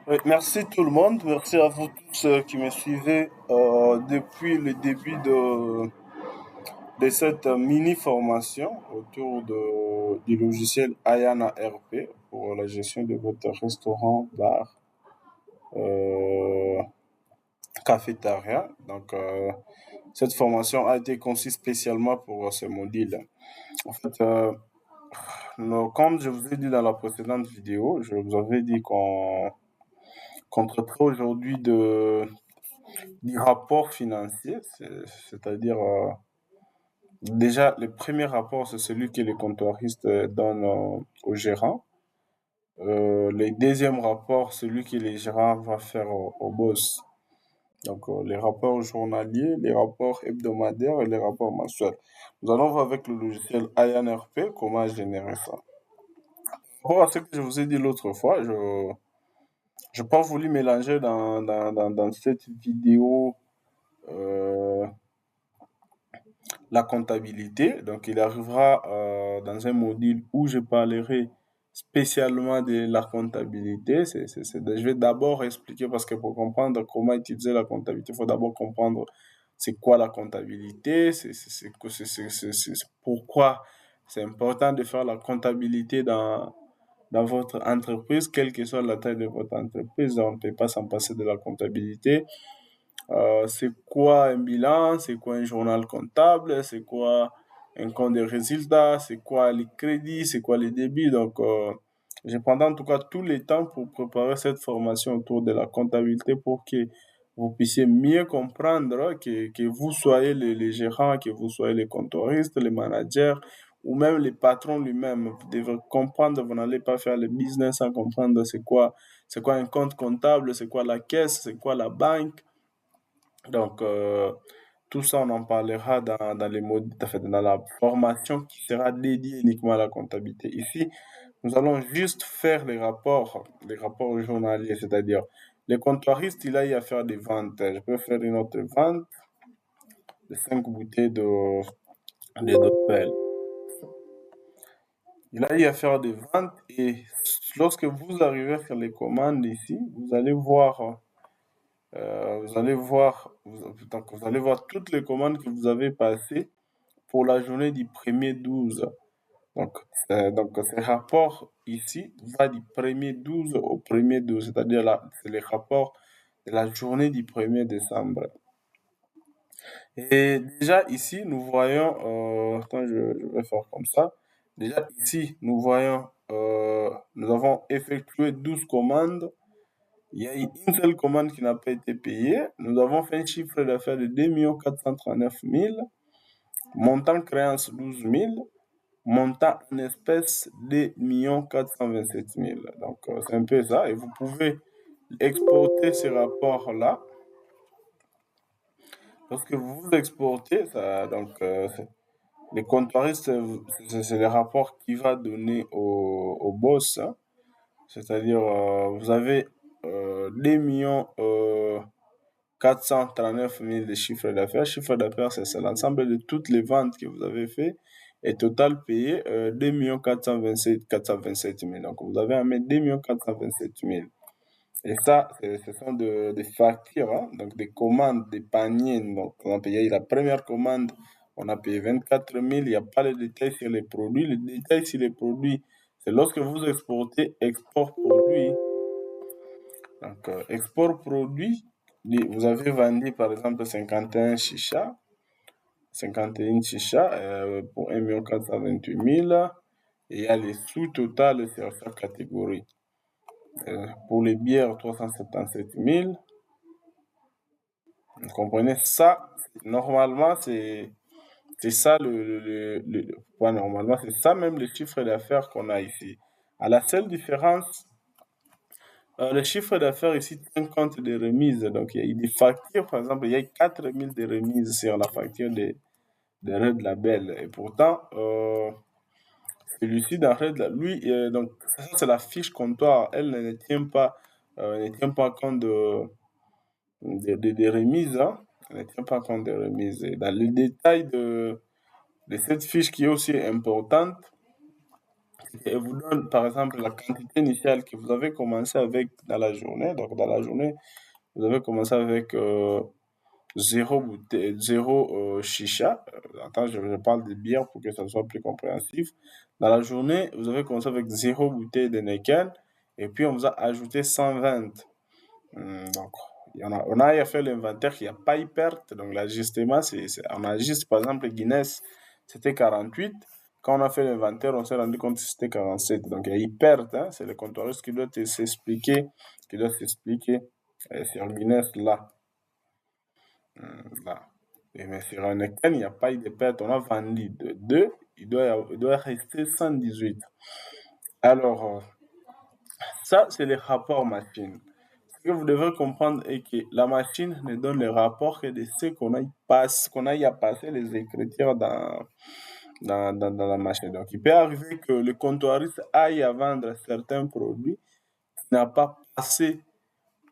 Oui, merci tout le monde, merci à vous tous qui me suivez depuis le début de cette mini-formation autour du logiciel Ayana RP pour la gestion de votre restaurant, bar, euh, cafétéria. Cette formation a été conçue spécialement pour ce module. En fait, comme je vous ai dit dans la précédente vidéo, je vous avais dit qu'on traiterait aujourd'hui du rapport financier, c'est-à-dire déjà le premier rapport, c'est celui que les comptoiristes donnent au gérant. Le deuxième rapport, celui que les gérants va faire au boss. Les rapports journaliers, les rapports hebdomadaires et les rapports mensuels. Nous allons voir avec le logiciel INRP comment générer ça. Pour ce que je vous ai dit l'autre fois, je n'ai pas voulu mélanger dans cette vidéo euh, la comptabilité. Donc, il arrivera dans un module où je parlerai spécialement de la comptabilité. Je vais d'abord expliquer parce que pour comprendre comment utiliser la comptabilité, il faut d'abord comprendre c'est quoi la comptabilité, pourquoi c'est important de faire la comptabilité dans votre entreprise, quelle que soit la taille de votre entreprise. On ne peut pas s'en passer de la comptabilité. C'est quoi un bilan, c'est quoi un journal comptable, c'est quoi un compte de résultats, c'est quoi les crédits, c'est quoi les débits. Je prendrai en tout cas tout le temps pour préparer cette formation autour de la comptabilité pour que vous puissiez mieux comprendre, que vous soyez les gérants, que vous soyez les comptoiristes, les managers ou même les patrons lui-même. Vous devez comprendre, vous n'allez pas faire le business sans comprendre c'est quoi un compte comptable, c'est quoi la caisse, c'est quoi la banque. Donc, tout ça, on en parlera dans les dans la formation qui sera dédiée uniquement à la comptabilité. Ici, nous allons juste faire les rapports journaliers, c'est-à-dire les comptoiristes, il a eu à faire des ventes. Je peux faire une autre vente de 5 bouteilles de Doppel. Il a eu à faire des ventes et lorsque vous arrivez sur les commandes ici, vous allez voir toutes les commandes que vous avez passées pour la journée du 1er 12. Ce rapport ici va du 1er 12 au 1er 12, c'est-à-dire là, c'est le rapport de la journée du 1er décembre. Et déjà ici, nous voyons, je vais faire comme ça. Déjà ici, nous voyons, nous avons effectué 12 commandes. Il y a une seule commande qui n'a pas été payée. Nous avons fait un chiffre d'affaires de 2 439 000, montant créance 12 000, montant en espèces 2 427 000. C'est un peu ça. Et vous pouvez exporter ces rapports-là. Lorsque vous exportez, les comptoiristes, c'est les rapports qu'il va donner au boss, hein. C'est-à-dire, vous avez 2 439 000 de chiffre d'affaires. Chiffre d'affaires, c'est l'ensemble de toutes les ventes que vous avez fait et total payé 2 427 000. Donc, vous avez à mettre 2 427 000. Et ça, ce sont des factures, hein, donc des commandes, des paniers. Donc, on a payé la première commande, on a payé 24 000. Il n'y a pas de détails sur les produits. Les détails sur les produits, c'est lorsque vous exportez export produit. Export produit, vous avez vendu par exemple 51 chicha, 51 chicha pour 1 428 000 et il y a les sous-totales sur chaque catégorie. Pour les bières, 377 000. Vous comprenez ça? Normalement, c'est ça pas normalement, c'est ça même le chiffre d'affaires qu'on a ici. À la seule différence, le chiffre d'affaires ici tient compte des remises. Donc, il y a des factures, par exemple, il y a 4 000 de remises sur la facture de Red Label. Et pourtant, celui-ci dans Red Label, lui, donc, ça c'est la fiche comptoir. Elle ne tient pas compte des remises, hein. Elle ne tient pas compte des remises. Et dans le détail de cette fiche qui est aussi importante, et vous donne, par exemple, la quantité initiale que vous avez commencé avec dans la journée. Donc, dans la journée, vous avez commencé avec 0 chicha. Attends, je parle de bière pour que ça soit plus compréhensif. Dans la journée, vous avez commencé avec 0 bouteille de Nickel et puis on vous a ajouté 120. Donc, on a fait l'inventaire, il n'y a pas eu perte. Donc, l'ajustement, on a juste, par exemple, Guinness, c'était 48. Quand on a fait l'inventaire, on s'est rendu compte que c'était 47. Donc, il y a eu perte. Hein. C'est le comptoiriste qui doit s'expliquer, sur Guinness là. Là. Mais sur un Nickel, il n'y a pas eu de perte. On a vendu de 2, il doit rester 118. Alors, ça, c'est les rapports machine. Ce que vous devez comprendre est que la machine ne donne le rapport que de ce qu'on a eu à passer les écritures dans la machine. Donc, il peut arriver que le comptoiriste aille à vendre certains produits qui n'a pas passé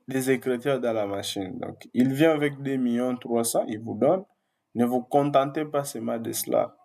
des écritures dans la machine. Donc, il vient avec 2 300 000, il vous donne. Ne vous contentez pas seulement de cela.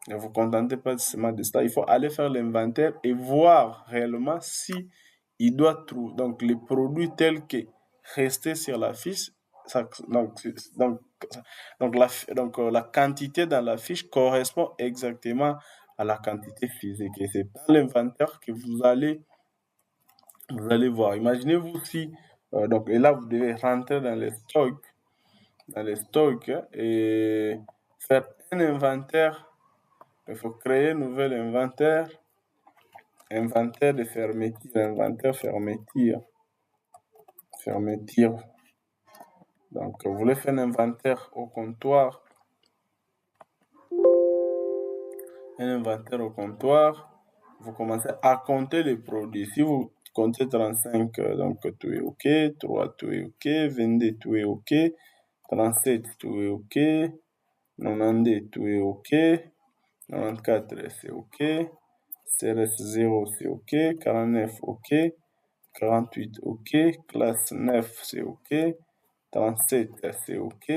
Ne vous contentez pas seulement de cela. Il faut aller faire l'inventaire et voir réellement si il doit trouver donc les produits tels que restés sur la fiche. Donc, la quantité dans la fiche correspond exactement à la quantité physique. Et c'est par l'inventaire que vous allez voir. Imaginez-vous si, et là, vous devez rentrer dans les stocks et faire un inventaire. Il faut créer un nouvel inventaire de fermeture. Donc, vous voulez faire un inventaire au comptoir. Vous commencez à compter les produits. Si vous comptez 35, donc tout est OK, 3, tout est OK, 22, tout est OK, 37, tout est OK, 92, tout est OK, 94, c'est OK, CRS 0, c'est OK, 49, OK, 48, OK, classe 9, c'est OK, 37, c'est OK,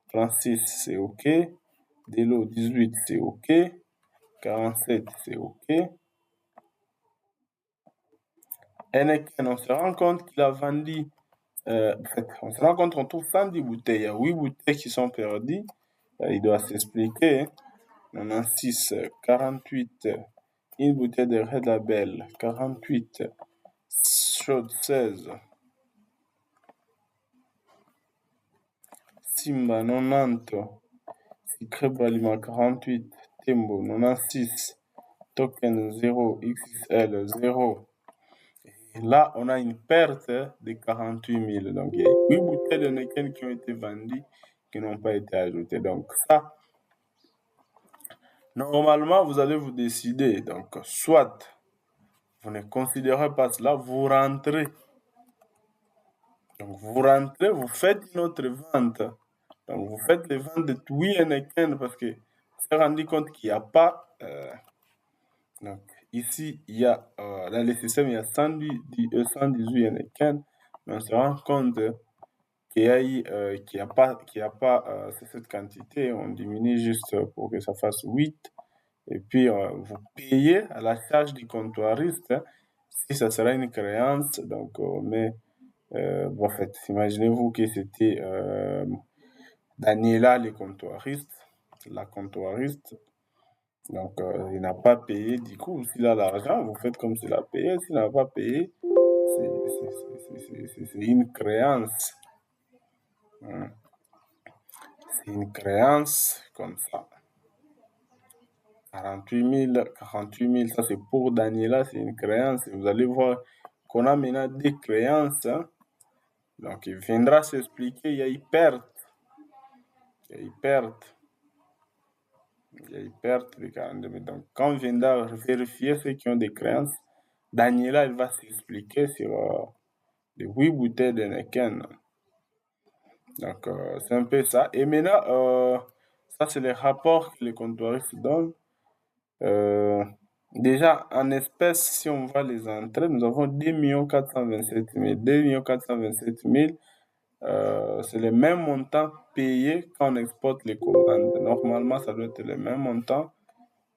36, c'est OK, Delo 18, c'est OK, 47, c'est OK. Heineken, on se rend compte qu'il a vendu, on se rend compte qu'on trouve 110 bouteilles. Il y a 8 bouteilles qui sont perdues. Il doit s'expliquer. Hein. 96, 48, une bouteille de Red Label, 48, Chaude 16, Simba 90, Secret Balima 48, Tembo 96, Token 0, XXL 0. Et là, on a une perte de 48 000. Donc, il y a 8 bouteilles de Nickel qui ont été vendues, qui n'ont pas été ajoutées. Donc, ça, normalement, vous allez vous décider. Donc, soit vous ne considérez pas cela, vous rentrez. Donc, vous rentrez, vous faites une autre vente. Donc, vous faites les ventes de tout Nickel parce que vous vous rendu compte qu'il n'y a pas. Donc, ici, il y a, dans le système, il y a 118 Nickel, mais on se rend compte qu'il n'y a pas cette quantité. On diminue juste pour que ça fasse 8. Et puis, vous payez à la charge du comptoiriste si ça sera une créance. Donc, en fait, imaginez-vous que c'était Daniela, la comptoiriste. Donc, il n'a pas payé. Du coup, s'il a l'argent, vous faites comme s'il a payé. S'il n'a pas payé, c'est une créance. Hein. C'est une créance comme ça. 48 000, ça c'est pour Daniela, c'est une créance. Vous allez voir qu'on a maintenant des créances. Hein. Donc, il viendra s'expliquer, il y a eu perte. Il y a eu perte de 42 000. Donc, quand on viendra vérifier ceux qui ont des créances, Daniela, elle va s'expliquer sur les 8 bouteilles de Neken. Donc, c'est un peu ça. Et maintenant, ça, c'est les rapports que les comptoiristes donnent. Déjà, en espèces, si on voit les entrées, nous avons 2 427 000. 2 427 000, c'est le même montant payé quand on exporte les commandes. Normalement, ça doit être le même montant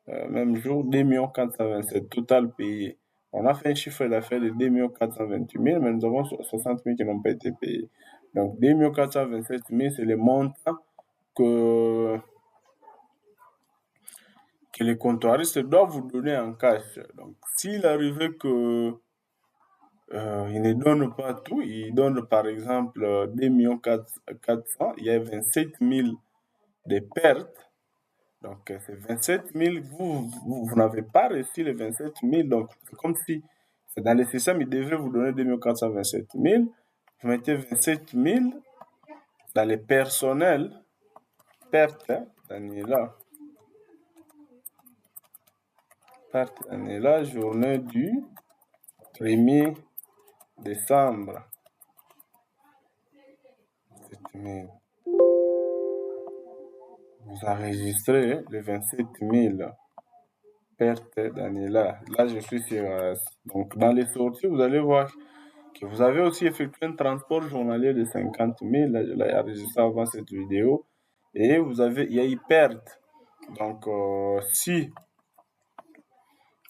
même jour, 2 427 total payé. On a fait un chiffre d'affaires de 2 428 000, mais nous avons 60 000 qui n'ont pas été payés. Donc 2 427 000, c'est le montant que les comptoiristes doivent vous donner en cash. Donc s'il arrivait que il ne donne pas tout, il donne par exemple 2 400 000, il y a 27 000 de pertes. Donc, c'est 27 000, vous n'avez pas reçu les 27 000, donc c'est comme si, c'est dans le système, il devait vous donner 2 427 000, vous mettez 27 000 dans les personnels, perte, hein, Daniela, perte, Daniela, journée du 1er décembre, 27 000. Vous enregistrez les 27 000 pertes, Daniela. Là, je suis sur... donc, dans les sorties, vous allez voir que vous avez aussi effectué un transport journalier de 50 000. Là, je l'ai enregistré avant cette vidéo. Et vous avez... il y a eu perte. Donc, si...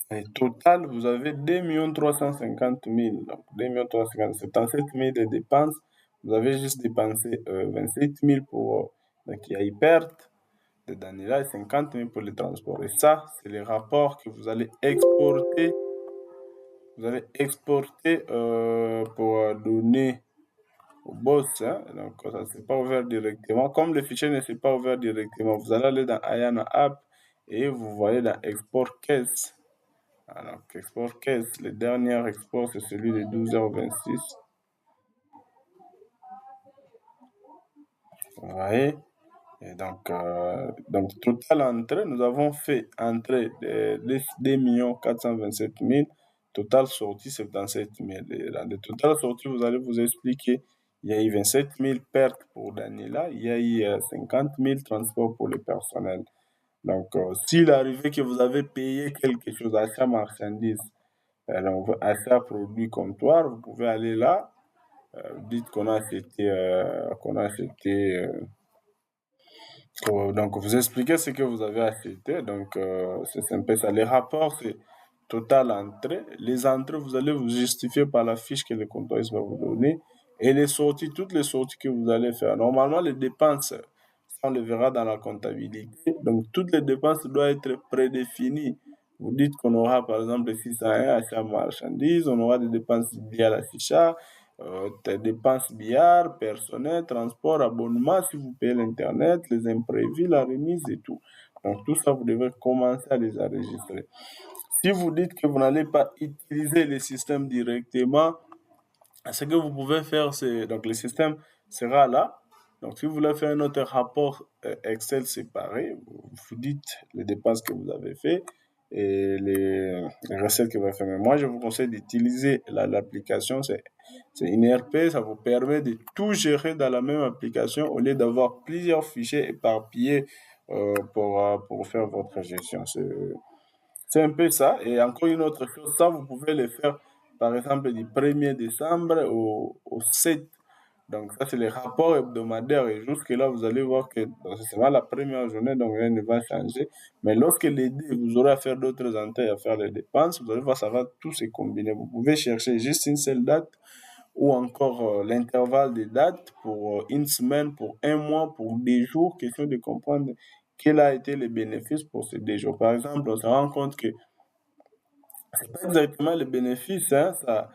Et total, vous avez 2 350 000. Donc, 2 350 000, 77 000 de dépenses. Vous avez juste dépensé 27 000 pour... donc, il y a eu perte de Daniela et 50 000 pour le transport. Et ça, c'est les rapports que vous allez exporter. Vous allez exporter pour donner au boss. Hein. Donc, ça ne s'est pas ouvert directement. Comme le fichier ne s'est pas ouvert directement, vous allez aller dans Ayana App et vous voyez dans Export Case. Alors, Export Case, le dernier export, c'est celui de 12h26. Vous voyez? Et donc, total entrée, nous avons fait entrer 2 427 000, total sortie 77 000. Et dans le total sortie, vous allez vous expliquer, il y a eu 27 000 pertes pour Daniela, il y a eu 50 000 transports pour le personnel. Donc, s'il arrivait que vous avez payé quelque chose, achat marchandise, donc achat produit comptoir, vous pouvez aller là, dites qu'on a acheté, donc, vous expliquez ce que vous avez acheté. Donc, c'est un peu ça. Les rapports, c'est total entrée. Les entrées, vous allez vous justifier par la fiche que le comptoir va vous donner. Et les sorties, toutes les sorties que vous allez faire. Normalement, les dépenses, ça, on le verra dans la comptabilité. Donc, toutes les dépenses doivent être prédéfinies. Vous dites qu'on aura, par exemple, 601 achats marchandises, on aura des dépenses liées à l'affichage, des dépenses billard, personnel, transport, abonnement, si vous payez l'Internet, les imprévus, la remise et tout. Donc, tout ça, vous devez commencer à les enregistrer. Si vous dites que vous n'allez pas utiliser le système directement, ce que vous pouvez faire, c'est... donc, le système sera là. Donc, si vous voulez faire un autre rapport Excel séparé, vous dites les dépenses que vous avez fait et les recettes que vous avez fait. Mais moi, je vous conseille d'utiliser l'application. C'est une ERP, ça vous permet de tout gérer dans la même application au lieu d'avoir plusieurs fichiers éparpillés pour faire votre gestion. C'est un peu ça. Et encore une autre chose, ça, vous pouvez le faire, par exemple, du 1er décembre au 7. Donc, ça, c'est les rapports hebdomadaires. Et jusque-là, vous allez voir que c'est seulement la première journée, donc rien ne va changer. Mais lorsque les deux, vous aurez à faire d'autres entrées, à faire les dépenses, vous allez voir, ça va tout se combiner. Vous pouvez chercher juste une seule date ou encore l'intervalle de dates pour une semaine, pour un mois, pour des jours, question de comprendre quel a été le bénéfice pour ces 2 jours. Par exemple, on se rend compte que c'est pas exactement le bénéfice, hein, ça,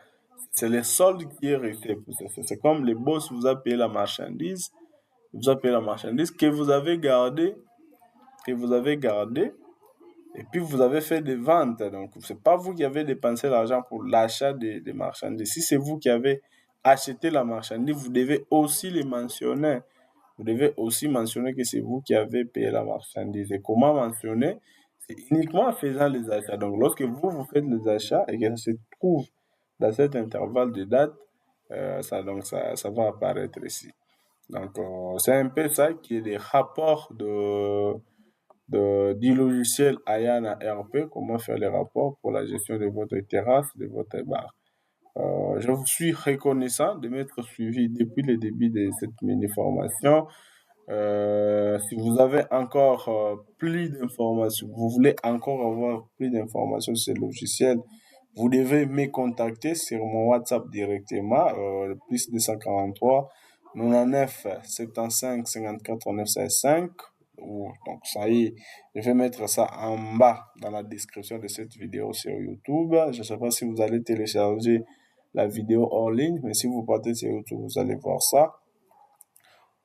c'est le solde qui est resté. C'est comme le boss vous a payé la marchandise, vous a payé la marchandise que vous avez gardé, et puis vous avez fait des ventes. Donc, c'est pas vous qui avez dépensé l'argent pour l'achat des marchandises. Si c'est vous qui avez acheté la marchandise, vous devez aussi le mentionner. Vous devez aussi mentionner que c'est vous qui avez payé la marchandise. Et comment mentionner? C'est uniquement en faisant les achats. Donc, lorsque vous faites les achats et que ça se trouve dans cet intervalle de date, ça va apparaître ici. Donc, c'est un peu ça qui est des rapports du logiciel Ayana RP, comment faire les rapports pour la gestion de votre terrasse, de votre bar. Je vous suis reconnaissant de m'être suivi depuis le début de cette mini-formation. Si vous avez encore plus d'informations, vous voulez encore avoir plus d'informations sur ce logiciel, vous devez me contacter sur mon WhatsApp directement, le plus 243 99 75 54 965. Donc ça y est, je vais mettre ça en bas dans la description de cette vidéo sur YouTube. Je ne sais pas si vous allez télécharger la vidéo hors ligne, mais si vous partez sur YouTube, vous allez voir ça.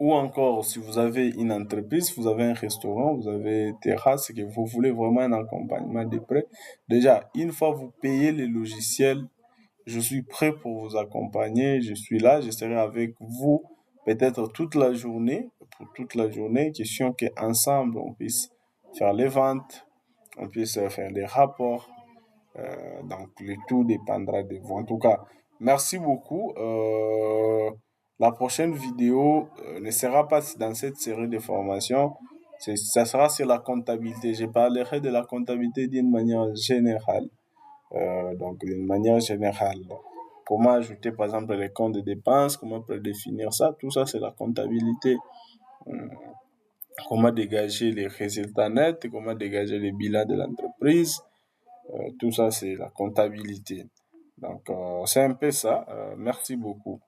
Ou encore, si vous avez une entreprise, vous avez un restaurant, vous avez une terrasse et que vous voulez vraiment un accompagnement de près, déjà, une fois vous payez le logiciel, je suis prêt pour vous accompagner, je suis là, je serai avec vous peut-être toute la journée, pour toute la journée, question qu'ensemble on puisse faire les ventes, on puisse faire des rapports, donc, le tout dépendra de vous. En tout cas, merci beaucoup. La prochaine vidéo ne sera pas dans cette série de formations. Ça sera sur la comptabilité. Je parlerai de la comptabilité d'une manière générale. Donc, d'une manière générale. Comment ajouter, par exemple, les comptes de dépenses, comment prédéfinir ça. Tout ça, c'est la comptabilité. Comment dégager les résultats nets, comment dégager les bilans de l'entreprise. Tout ça, c'est la comptabilité. Donc, c'est un peu ça. Merci beaucoup.